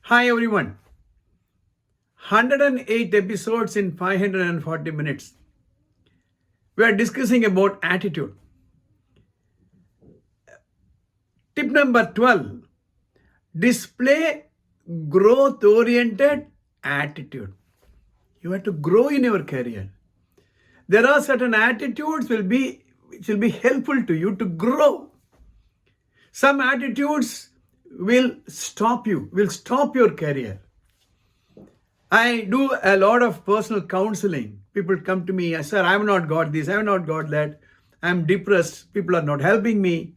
Hi everyone. 108 episodes in 540 minutes. We are discussing about attitude. Tip number 12. Display growth-oriented attitude. You have to grow in your career. There are certain attitudes which will be helpful to you to grow. Some attitudes will stop your career. I do a lot of personal counseling. People come to me, sir, I have not got this, I have not got that. I'm depressed. People are not helping me.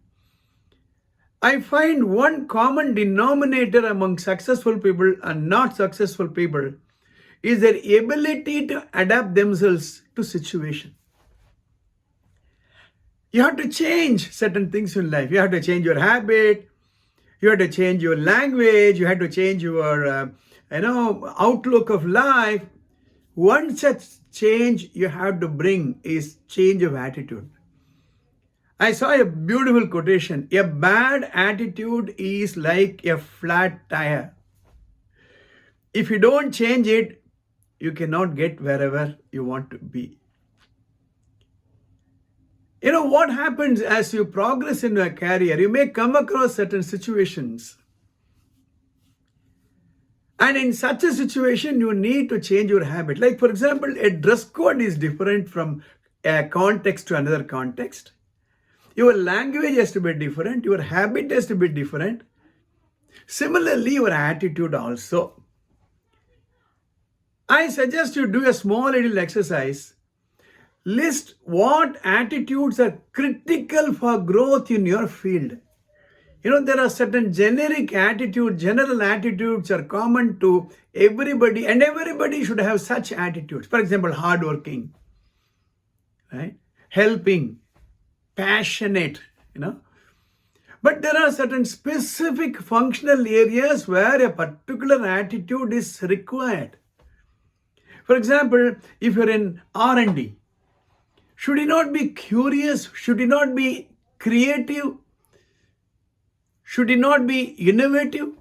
I find one common denominator among successful people and not successful people is their ability to adapt themselves to situation. You have to change certain things in life. You have to change your habit. You have to change your language. You have to change your outlook of life. One such change you have to bring is change of attitude. I saw a beautiful quotation. A bad attitude is like a flat tire. If you don't change it, you cannot get wherever you want to be. You know what happens as you progress in your career? You may come across certain situations. And in such a situation, you need to change your habit. Like, for example, a dress code is different from a context to another context. Your language has to be different. Your habit has to be different. Similarly, your attitude also. I suggest you do a small little exercise. List what attitudes are critical for growth in your field. You know, there are certain general attitudes are common to everybody, and everybody should have such attitudes. For example, hardworking, right? Helping, passionate, But there are certain specific functional areas where a particular attitude is required. For example, if you're in R&D, should you not be curious? Should you not be creative? Should you not be innovative?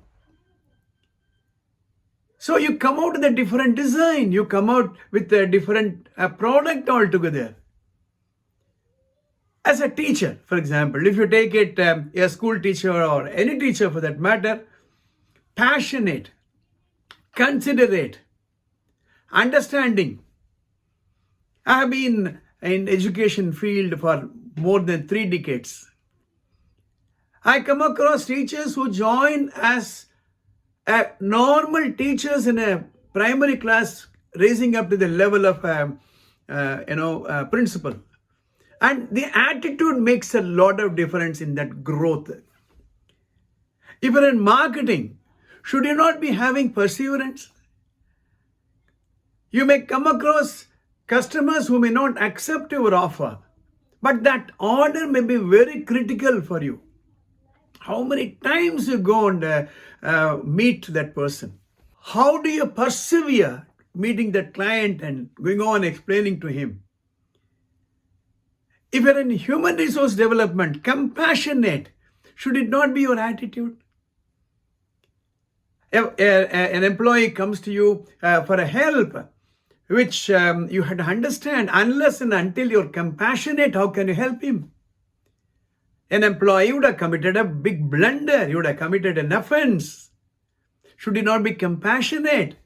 So you come out with a different design. You come out with a different product altogether. As a teacher, for example, if you take it a school teacher or any teacher for that matter, passionate, considerate, understanding. I have been in education field for more than 3 decades. I come across teachers who join as normal teachers in a primary class, raising up to the level of principal. And the attitude makes a lot of difference in that growth. If you're in marketing, should you not be having perseverance? You may come across customers who may not accept your offer, but that order may be very critical for you. How many times you go and meet that person? How do you persevere meeting that client and going on explaining to him? If you're in human resource development, compassionate, should it not be your attitude? An employee comes to you for a help, which you had to understand. Unless and until you're compassionate, how can you help him? An employee would have committed a big blunder. You would have committed an offense. Should you not be compassionate?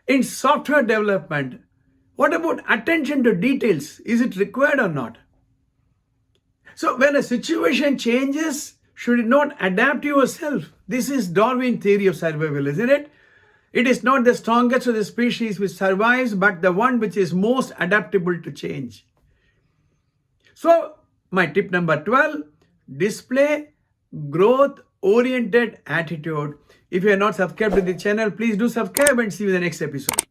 In software development, what about attention to details? Is it required or not? So when a situation changes, should you not adapt yourself? This is Darwin theory of survival, isn't it? It is not the strongest of the species which survives, but the one which is most adaptable to change. So, my tip number 12, display growth-oriented attitude. If you are not subscribed to the channel, please do subscribe and see you in the next episode.